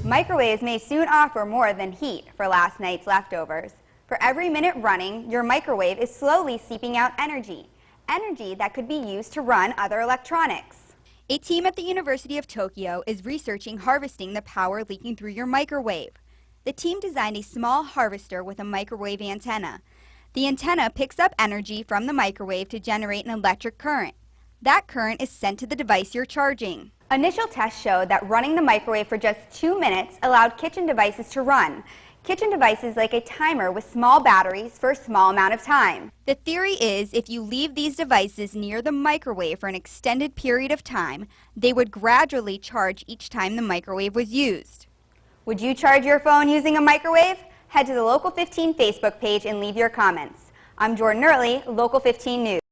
Microwaves may soon offer more than heat for last night's leftovers. For every minute running, your microwave is slowly seeping out energy that could be used to run other electronics. A team at the University of Tokyo is researching harvesting the power leaking through your microwave. The team designed a small harvester with a microwave antenna. The antenna picks up energy from the microwave to generate an electric current. That current is sent to the device you're charging. Initial tests showed that running the microwave for just 2 minutes allowed kitchen devices to run. Kitchen devices like a timer with small batteries for a small amount of time. The theory is if you leave these devices near the microwave for an extended period of time, they would gradually charge each time the microwave was used. Would you charge your phone using a microwave? Head to the Local 15 Facebook page and leave your comments. I'm Jordan Early, Local 15 News.